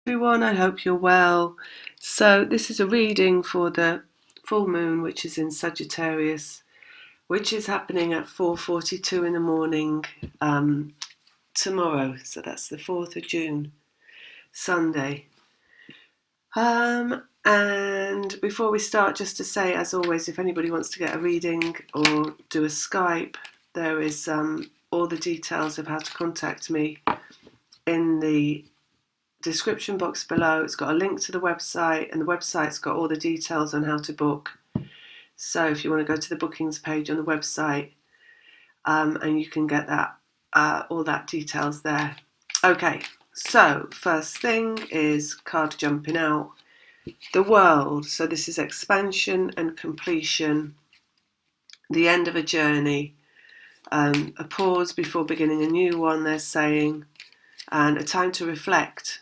Everyone, I hope you're well. So this is a reading for the full moon, which is in Sagittarius, which is happening at 4:42 in the morning tomorrow. So that's the 4th of June, Sunday. And before we start, just to say, as always, if anybody wants to get a reading or do a Skype, there is all the details of how to contact me in the description box below. It's got a link to the website, and the website's got all the details on how to book. So if you want to go to the bookings page on the website, and you can get that all that details there. Okay, so first thing is card jumping out. The World. So this is expansion and completion, the end of a journey, a pause before beginning a new one, they're saying, and a time to reflect.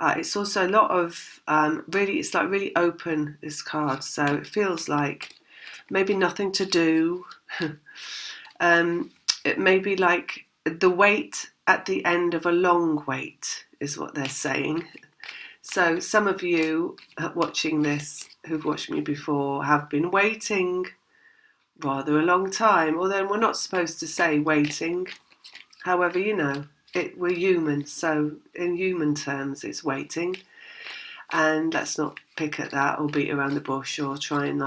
It's also a lot of it's like really open, this card, so it feels like maybe nothing to do. It may be like the wait at the end of a long wait is what they're saying. So some of you watching this who've watched me before have been waiting rather a long time, although we're not supposed to say waiting. However, we're human, so in human terms it's waiting, and let's not pick at that or beat around the bush or try and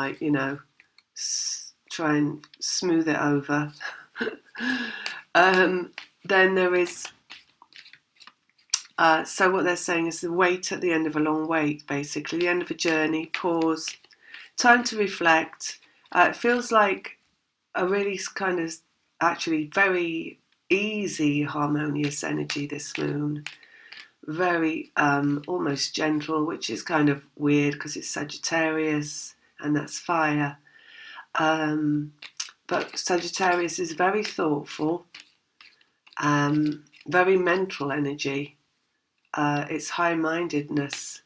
try and smooth it over. Then there is so what they're saying is the wait at the end of a long wait, basically the end of a journey, pause, time to reflect. It feels like a really kind of actually very easy, harmonious energy, this moon. Very almost gentle, which is kind of weird because it's Sagittarius and that's fire. But Sagittarius is very thoughtful, very mental energy. It's high-mindedness.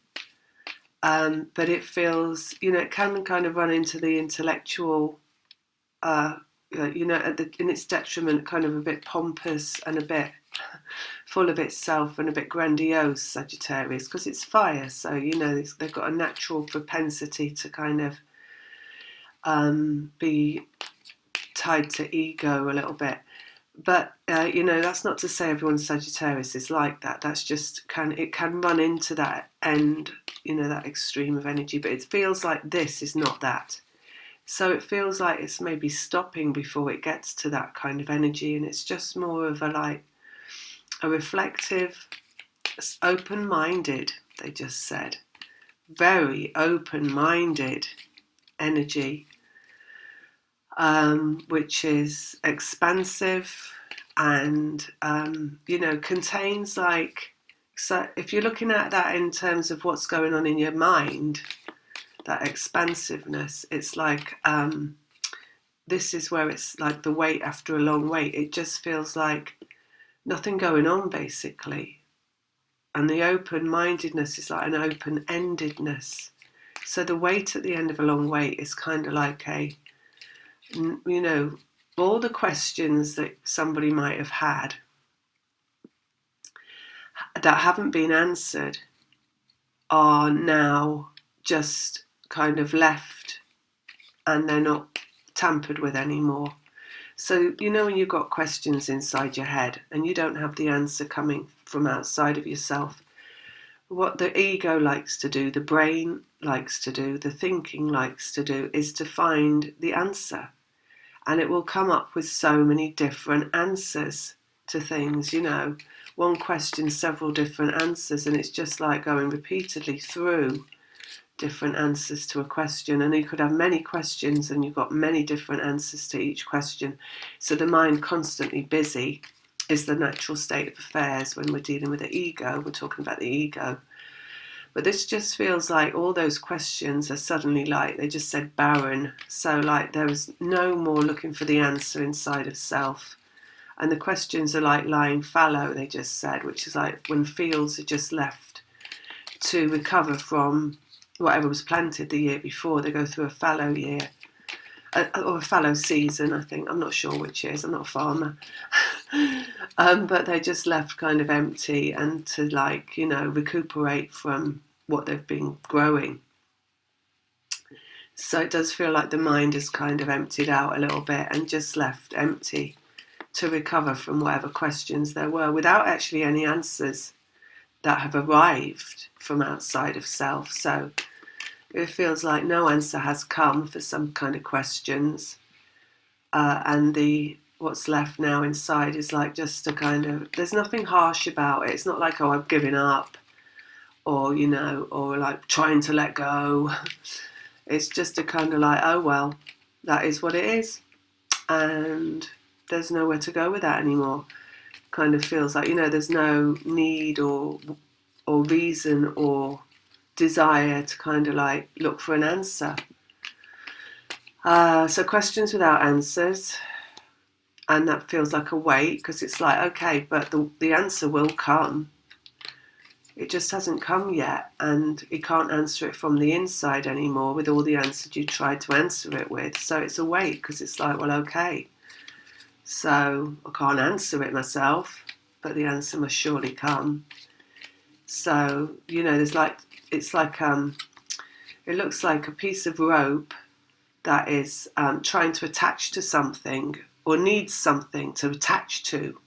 But it feels, it can kind of run into the intellectual, in its detriment, kind of a bit pompous and a bit full of itself and a bit grandiose, Sagittarius, because it's fire. So, they've got a natural propensity to kind of be tied to ego a little bit. But, that's not to say everyone Sagittarius is like that. That's just it can run into that end, that extreme of energy. But it feels like this is not that. So it feels like it's maybe stopping before it gets to that kind of energy. And it's just more of a reflective, open-minded, they just said. Very open-minded energy. Which is expansive and, contains so if you're looking at that in terms of what's going on in your mind, that expansiveness, it's like, this is where it's like the wait after a long wait. It just feels like nothing going on, basically. And the open-mindedness is like an open-endedness. So the wait at the end of a long wait is kind of like all the questions that somebody might have had that haven't been answered are now just kind of left, and they're not tampered with anymore. So, when you've got questions inside your head and you don't have the answer coming from outside of yourself, what the ego likes to do, the brain likes to do, the thinking likes to do, is to find the answer. And it will come up with so many different answers to things, one question, several different answers, and it's just like going repeatedly through different answers to a question. And you could have many questions and you've got many different answers to each question. So the mind constantly busy is the natural state of affairs when we're dealing with the ego. We're talking about the ego. But this just feels like all those questions are suddenly they just said barren. So there was no more looking for the answer inside of self. And the questions are like lying fallow, they just said, which is like when fields are just left to recover from whatever was planted the year before. They go through a fallow year, or a fallow season, I think. I'm not sure which is. I'm not a farmer. But they're just left kind of empty and to recuperate from what they've been growing. So it does feel like the mind is kind of emptied out a little bit and just left empty to recover from whatever questions there were without actually any answers that have arrived from outside of self. So it feels like no answer has come for some kind of questions, and what's left now inside is like just a kind of, there's nothing harsh about it. It's not like, oh, I'm giving up, or or like trying to let go. It's just a kind of like, oh well, that is what it is, and there's nowhere to go with that anymore. Kind of feels like, there's no need or reason or desire to kind of like look for an answer. So questions without answers, and that feels like a weight, because it's like, okay, but the answer will come. It just hasn't come yet, and you can't answer it from the inside anymore with all the answers you tried to answer it with. So it's a weight, because it's like, well, okay, so I can't answer it myself, but the answer must surely come. So, there's like, it's like, it looks like a piece of rope that is trying to attach to something, or needs something to attach to.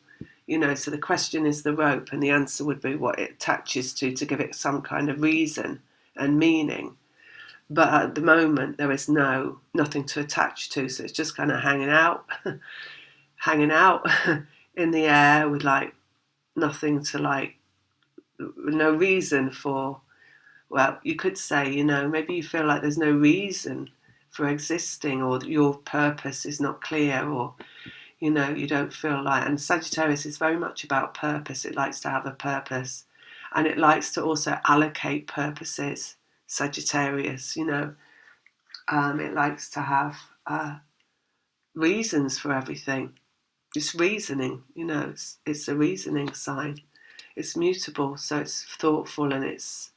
So the question is the rope, and the answer would be what it attaches to give it some kind of reason and meaning. But at the moment, there is nothing to attach to, so it's just kind of hanging out, hanging out in the air with like nothing to like, no reason for. Well, you could say, maybe you feel like there's no reason for existing, or that your purpose is not clear, or you don't feel like, and Sagittarius is very much about purpose. It likes to have a purpose, and it likes to also allocate purposes. Sagittarius, it likes to have reasons for everything. It's reasoning, it's a reasoning sign. It's mutable, so it's thoughtful, and it's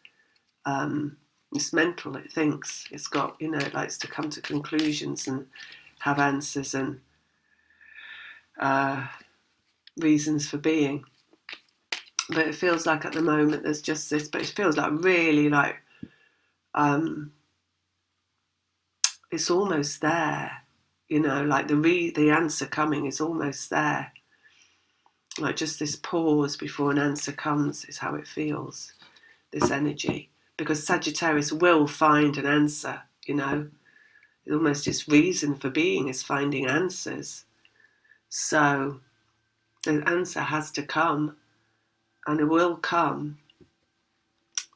mental. It thinks. It's got, it likes to come to conclusions and have answers and reasons for being. But it feels like at the moment there's just this, but it feels like really like it's almost there, like the answer coming is almost there. Like just this pause before an answer comes is how it feels, this energy. Because Sagittarius will find an answer, almost its reason for being is finding answers. So the answer has to come, and it will come.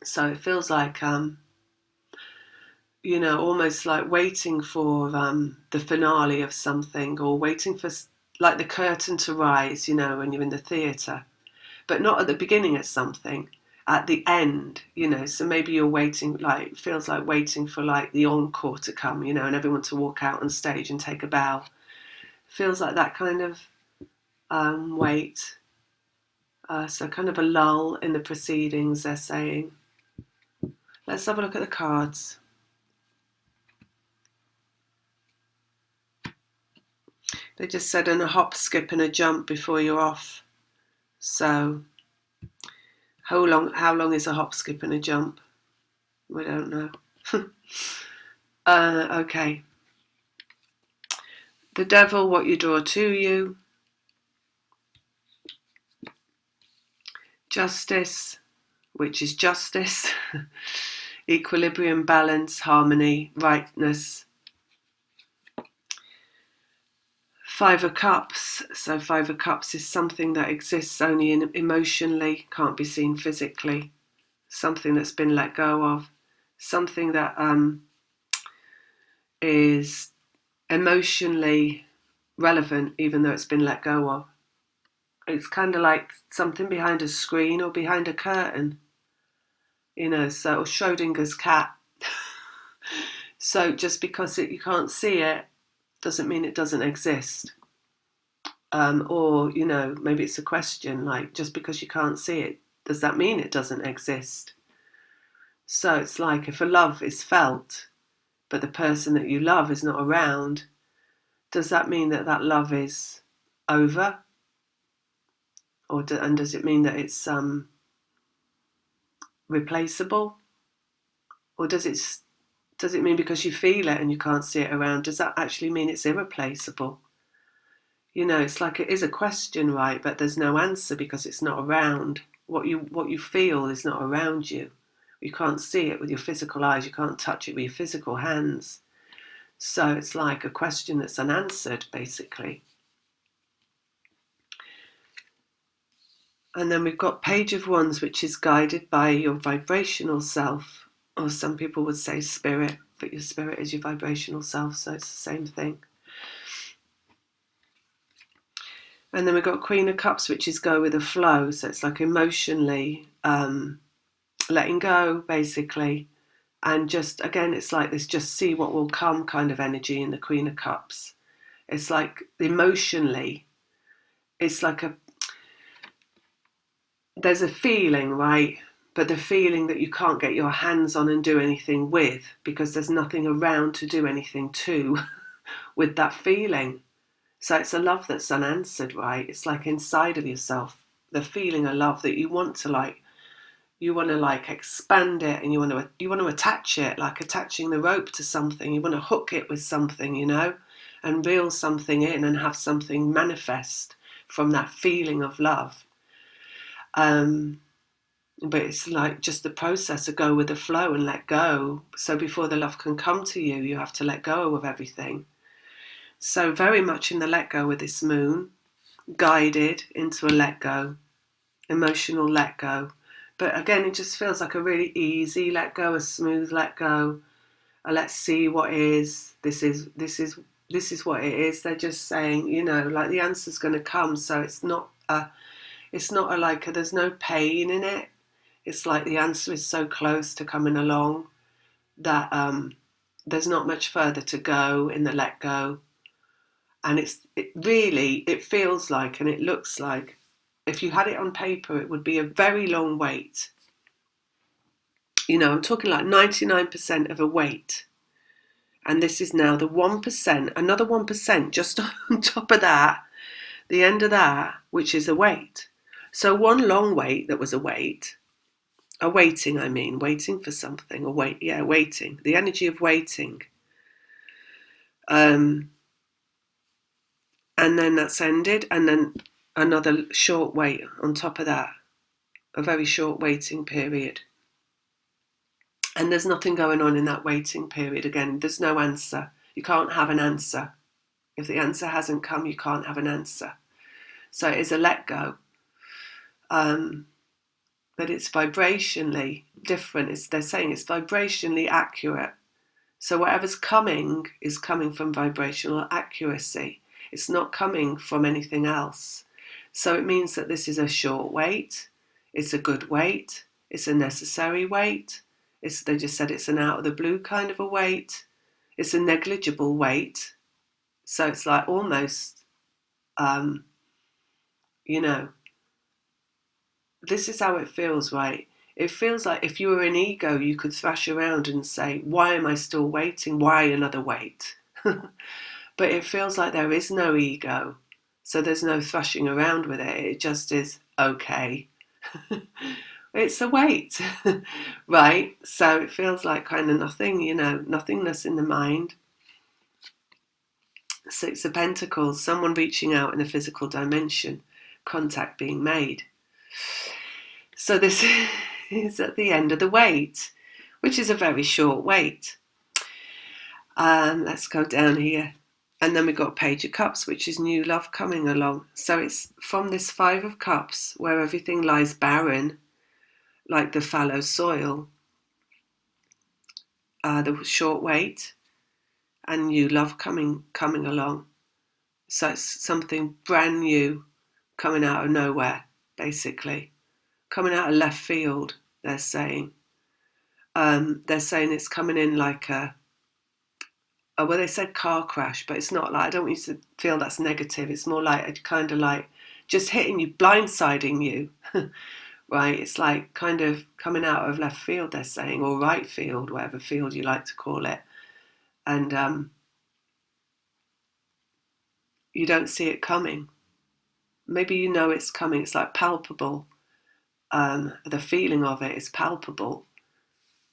So it feels like, almost like waiting for the finale of something, or waiting for like the curtain to rise, when you're in the theatre, but not at the beginning of something, at the end, so maybe you're waiting, like, it feels like waiting for like the encore to come, and everyone to walk out on stage and take a bow. Feels like that kind of wait. So kind of a lull in the proceedings, they're saying. Let's have a look at the cards. They just said, and a hop, skip and a jump before you're off. So how long is a hop, skip and a jump? We don't know. Okay. The devil, what you draw to you. Justice, which is justice. Equilibrium, balance, harmony, rightness. Five of Cups. So Five of Cups is something that exists only emotionally, can't be seen physically. Something that's been let go of. Something that is emotionally relevant, even though it's been let go of. It's kind of like something behind a screen or behind a curtain, so Schrodinger's cat. So just because you can't see it doesn't mean it doesn't exist. Or, maybe it's a question, like, just because you can't see it, does that mean it doesn't exist? So it's like, if a love is felt, but the person that you love is not around, does that mean that love is over? and does it mean that it's replaceable? Or does it mean because you feel it and you can't see it around, does that actually mean it's irreplaceable? It's like it is a question, right? But there's no answer because it's not around. What you feel is not around you. You can't see it with your physical eyes. You can't touch it with your physical hands. So it's like a question that's unanswered, basically. And then we've got Page of Wands, which is guided by your vibrational self, or some people would say spirit, but your spirit is your vibrational self, so it's the same thing. And then we've got Queen of Cups, which is go with the flow, so it's like emotionally letting go, basically. And just, again, it's like this just see what will come kind of energy in the Queen of Cups. It's like emotionally, it's like there's a feeling, right? But the feeling that you can't get your hands on and do anything with because there's nothing around to do anything to with that feeling. So it's a love that's unanswered, right? It's like inside of yourself, the feeling of love that you want to expand it, and you want to attach it, like attaching the rope to something. You want to hook it with something, and reel something in and have something manifest from that feeling of love. But it's like just the process to go with the flow and let go. So before the love can come to you, you have to let go of everything. So very much in the let go with this moon, guided into a let go, emotional let go. But again, it just feels like a really easy let go, a smooth let go. Let's see what is. This is what it is. They're just saying, like the answer's going to come. So it's not there's no pain in it. It's like the answer is so close to coming along that there's not much further to go in the let go. And it feels like, and it looks like, if you had it on paper, it would be a very long wait. I'm talking like 99% of a wait. And this is now the 1%, another 1% just on top of that, the end of that, which is a wait. So one long wait that was a wait, waiting for something, waiting, the energy of waiting. And then that's ended, and then another short wait on top of that, a very short waiting period. And there's nothing going on in that waiting period. Again, there's no answer. You can't have an answer. If the answer hasn't come, you can't have an answer. So it is a let go. But it's vibrationally different. They're saying it's vibrationally accurate. So whatever's coming is coming from vibrational accuracy. It's not coming from anything else. So it means that this is a short wait. It's a good wait. It's a necessary wait. They just said it's an out of the blue kind of a wait. It's a negligible wait. So it's like almost, this is how it feels, right? It feels like if you were an ego, you could thrash around and say, why am I still waiting? Why another wait? But it feels like there is no ego. So there's no thrashing around with it. It just is okay. It's a wait, right? So it feels like kind of nothing, nothingness in the mind. Six of Pentacles, someone reaching out in a physical dimension, contact being made. So this is at the end of the wait, which is a very short wait. Let's go down here. And then we've got Page of Cups, which is new love coming along. So it's from this Five of Cups, where everything lies barren, like the fallow soil, the short wait, and new love coming along. So it's something brand new coming out of nowhere, basically. Coming out of left field, they're saying. They're saying it's coming in like they said car crash, but it's not like, I don't want you to feel that's negative. It's more like a kind of like just hitting you, blindsiding you, right? It's like kind of coming out of left field, they're saying, or right field, whatever field you like to call it. And you don't see it coming. maybe you know it's coming, it's like palpable. The feeling of it is palpable,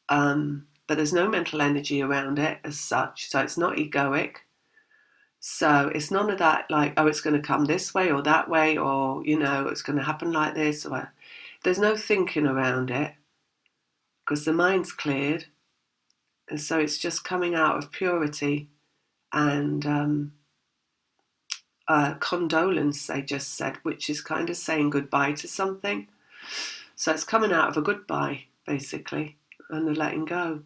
but there's no mental energy around it as such, so it's not egoic. So it's none of that like, oh, it's going to come this way or that way, or, it's going to happen like this. Or there's no thinking around it because the mind's cleared. And so it's just coming out of purity and condolence, they just said, which is kind of saying goodbye to something. So it's coming out of a goodbye, basically, and a letting go.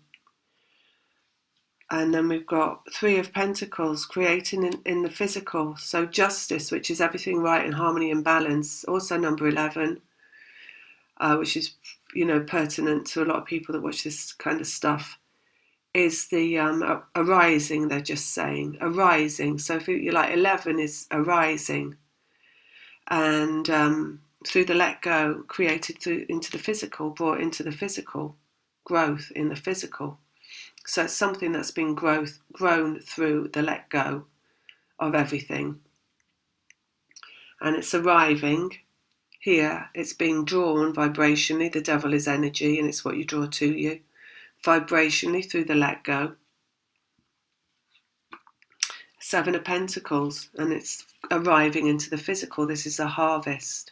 And then we've got Three of Pentacles, creating in the physical. So justice, which is everything right and harmony and balance. Also number 11, which is, pertinent to a lot of people that watch this kind of stuff, is the arising, they're just saying. Arising. So if you like, 11 is arising. And through the let go, created into the physical, brought into the physical, growth in the physical. So it's something that's been grown through the let go of everything. And it's arriving here. It's being drawn vibrationally. The devil is energy, and it's what you draw to you. Vibrationally through the let go. Seven of Pentacles, and it's arriving into the physical. This is a harvest.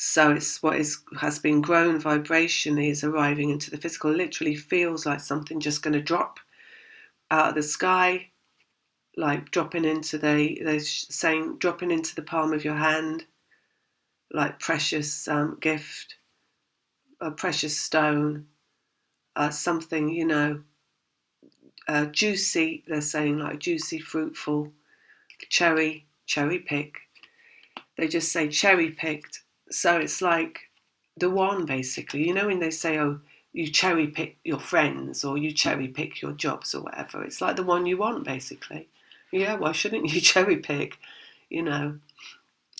So it's what has been grown vibrationally is arriving into the physical. It literally feels like something just going to drop out of the sky, like dropping into dropping into the palm of your hand, like precious gift, a precious stone, something, juicy. They're saying like juicy, fruitful, cherry pick. They just say cherry picked. So it's like the one, basically. When they say, oh, you cherry pick your friends or you cherry pick your jobs or whatever, it's like the one you want, basically. Yeah, why shouldn't you cherry pick,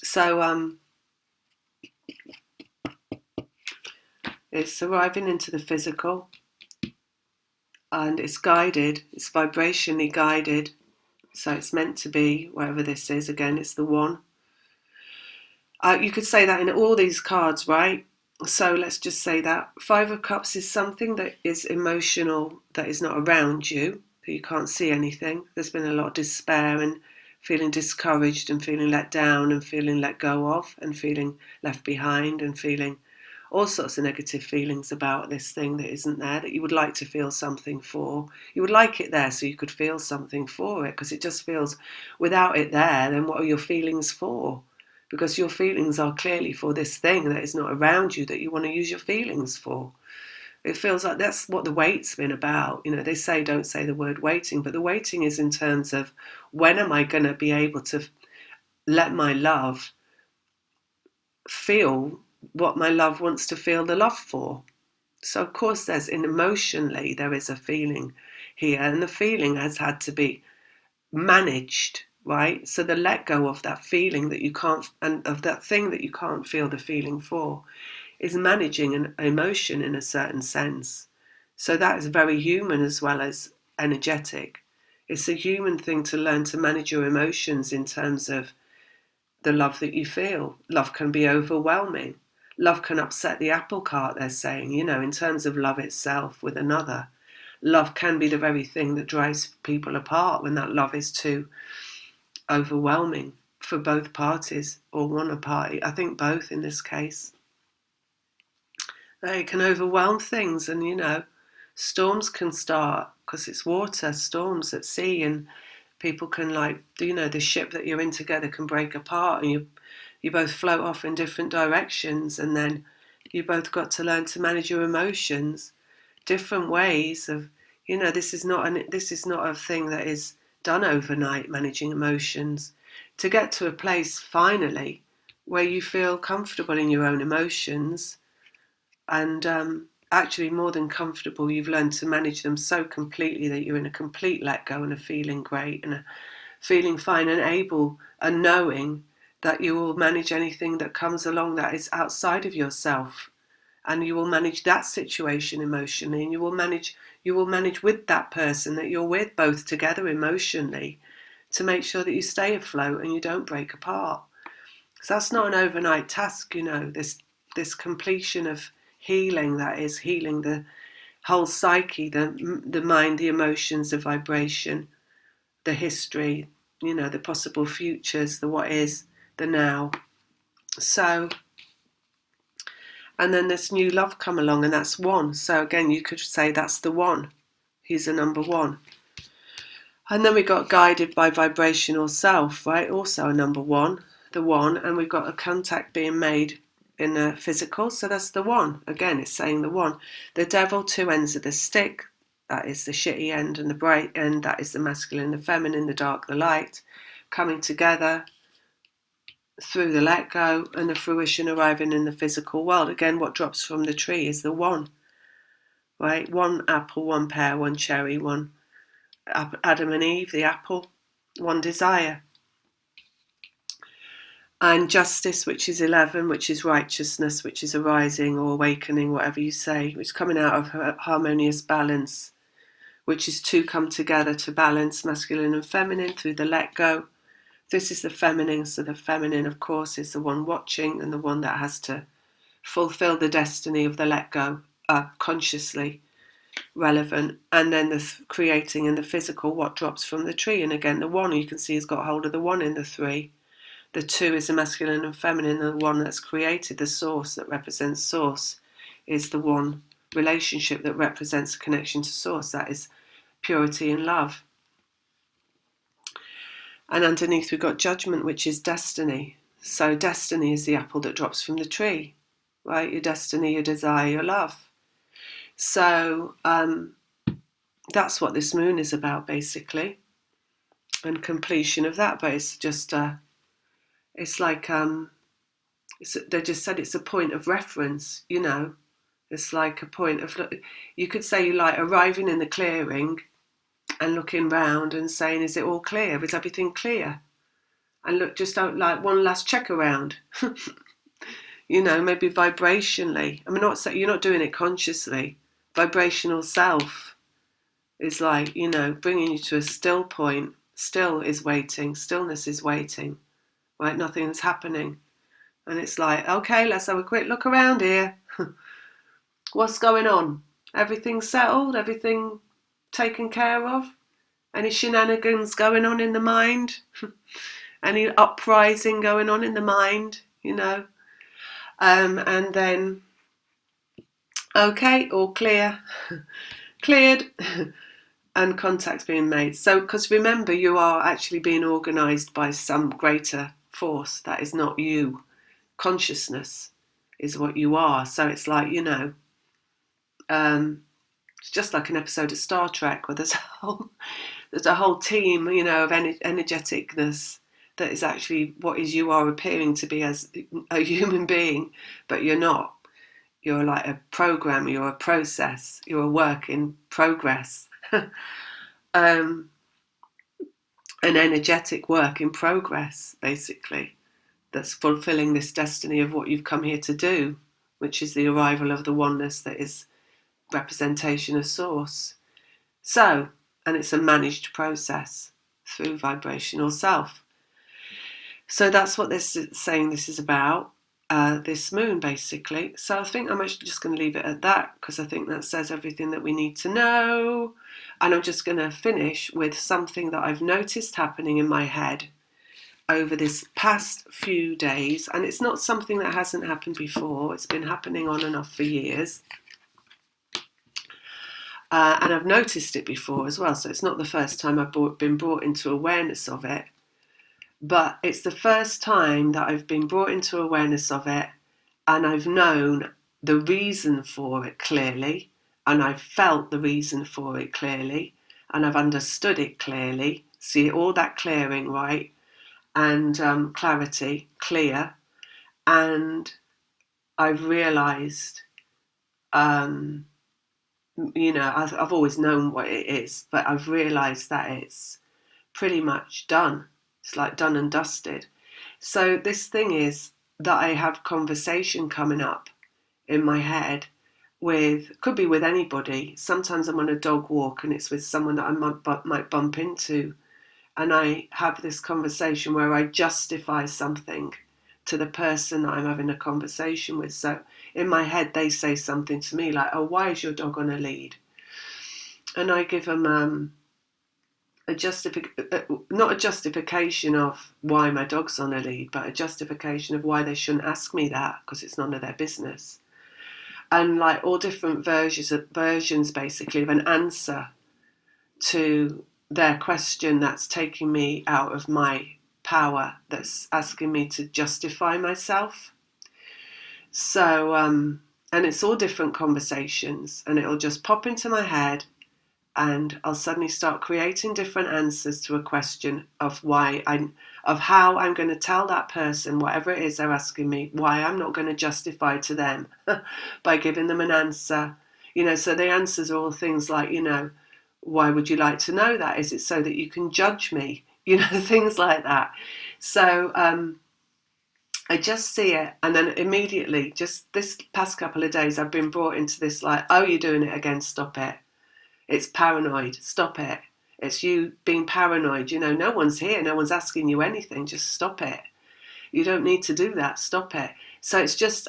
So it's arriving into the physical and it's guided, it's vibrationally guided. So it's meant to be, whatever this is, again, it's the one. You could say that in all these cards, right? So let's just say that. Five of Cups is something that is emotional, that is not around you, that you can't see anything. There's been a lot of despair and feeling discouraged and feeling let down and feeling let go of and feeling left behind and feeling all sorts of negative feelings about this thing that isn't there, that you would like to feel something for. You would like it there so you could feel something for it, because it just feels, without it there, then what are your feelings for? Because your feelings are clearly for this thing that is not around you that you want to use your feelings for. It feels like that's what the wait's been about. They say don't say the word waiting, but the waiting is in terms of when am I going to be able to let my love feel what my love wants to feel the love for. So of course emotionally there is a feeling here, and the feeling has had to be managed, right? So the let go of that feeling that you can't, and of that thing that you can't feel the feeling for, is managing an emotion in a certain sense. So that is very human as well as energetic. It's a human thing to learn to manage your emotions in terms of the love that you feel. Love can be overwhelming. Love can upset the apple cart, they're saying, in terms of love itself with another. Love can be the very thing that drives people apart when that love is too overwhelming for both parties or one party. I think both in this case. They can overwhelm things, and storms can start because it's water, storms at sea, and people can the ship that you're in together can break apart, and you both float off in different directions, and then you both got to learn to manage your emotions, different ways of, this is not a thing that is done overnight, managing emotions. To get to a place finally where you feel comfortable in your own emotions, and actually more than comfortable, you've learned to manage them so completely that you're in a complete let go and a feeling great and a feeling fine and able and knowing that you will manage anything that comes along that is outside of yourself, and you will manage that situation emotionally, and you will manage with that person that you're with, both together emotionally, to make sure that you stay afloat and you don't break apart. So that's not an overnight task, this completion of healing, that is healing the whole psyche, the mind, the emotions, the vibration, the history, the possible futures, the what is, the now. So, and then this new love come along, and that's one. So again, you could say that's the one. He's a number one. And then we got guided by vibrational self, right? Also a number one, the one. And we've got a contact being made in the physical. So that's the one. Again, it's saying the one. The devil, two ends of the stick. That is the shitty end, and the bright end. That is the masculine, the feminine, the dark, the light. Coming together through the let go and the fruition arriving in the physical world. Again, what drops from the tree is the one, right? One apple, one pear, one cherry, one Adam and Eve, the apple, one desire. And justice, which is 11, which is righteousness, which is arising or awakening, whatever you say, which is coming out of harmonious balance, which is two come together to balance masculine and feminine through the let go. This is the feminine, so the feminine, of course, is the one watching and the one that has to fulfill the destiny of the let go, consciously relevant. And then the creating and the physical, what drops from the tree. And again, the one you can see has got hold of the one in the three. The two is the masculine and feminine, and the one that's created, the source that represents source, is the one relationship that represents a connection to source. That is purity and love. And underneath we've got judgment, which is destiny. So destiny is the apple that drops from the tree, right? Your destiny, your desire, your love. So that's what this moon is about, basically, and completion of that. But it's just, it's like, they just said it's a point of reference, It's like a point of, you could say you like arriving in the clearing and looking round and saying, is it all clear? Is everything clear? And look, just don't like one last check around, maybe vibrationally. I'm not saying you're not doing it consciously. Vibrational self is like, bringing you to a still point. Still is waiting. Stillness is waiting, right? Nothing's happening. And it's like, okay, let's have a quick look around here. What's going on? Everything settled? Everything taken care of? Any shenanigans going on in the mind? Any uprising going on in the mind? And then, okay, all clear. Cleared. And contacts being made. So, because remember, you are actually being organised by some greater force that is not you. Consciousness is what you are. So it's like, it's just like an episode of Star Trek where there's a whole team, of energeticness that is actually what is you are appearing to be as a human being, but you're not. You're like a program, you're a process, you're a work in progress. An energetic work in progress, basically, that's fulfilling this destiny of what you've come here to do, which is the arrival of the oneness that is representation of source. So, and it's a managed process through vibrational self. So that's what this is saying this is about, this moon, basically. So I think I'm actually just going to leave it at that, because I think that says everything that we need to know. And I'm just going to finish with something that I've noticed happening in my head over this past few days. And it's not something that hasn't happened before. It's been happening on and off for years. And I've noticed it before as well. So it's not the first time I've been brought into awareness of it. But it's the first time that I've been brought into awareness of it, and I've known the reason for it clearly, and I've felt the reason for it clearly, and I've understood it clearly. See, all that clearing, right? And clarity, clear. And I've realised, I've always known what it is, but I've realised that it's pretty much done. It's like done and dusted. So this thing is that I have conversation coming up in my head could be with anybody. Sometimes I'm on a dog walk and it's with someone that I might bump into. And I have this conversation where I justify something to the person that I'm having a conversation with. So in my head, they say something to me like, oh, why is your dog on a lead? And I give them not a justification of why my dog's on a lead, but a justification of why they shouldn't ask me that, because it's none of their business. And like all different versions basically of an answer to their question that's taking me out of my power, that's asking me to justify myself. So, and it's all different conversations, and it'll just pop into my head, and I'll suddenly start creating different answers to a question of how I'm going to tell that person, whatever it is they're asking me, why I'm not going to justify to them by giving them an answer. So the answers are all things like, why would you like to know that? Is it so that you can judge me? Things like that. So I just see it, and then immediately, just this past couple of days, I've been brought into this like, oh, you're doing it again, stop it. It's paranoid, stop it. It's you being paranoid. No one's here, no one's asking you anything, just stop it. You don't need to do that, stop it. So I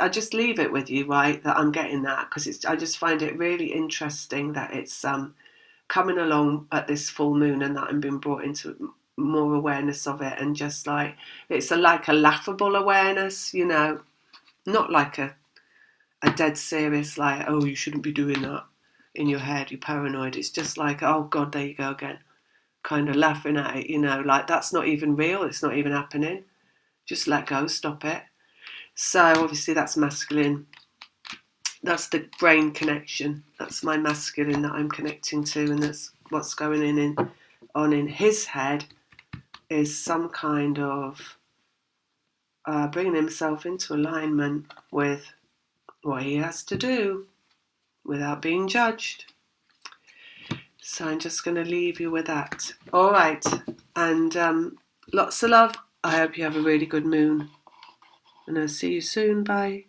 just leave it with you, right, that I'm getting that, because I just find it really interesting that it's coming along at this full moon, and that I'm being brought into more awareness of it, and just like it's like a laughable awareness, not like a dead serious like, oh, you shouldn't be doing that in your head, you're paranoid. It's just like, oh God, there you go again, kind of laughing at it, like that's not even real, it's not even happening, just let go, stop it. So obviously that's masculine, that's the brain connection, that's my masculine that I'm connecting to, and that's what's going on in his head, is some kind of bringing himself into alignment with what he has to do without being judged. So I'm just going to leave you with that. All right, and lots of love. I hope you have a really good moon, and I'll see you soon. Bye.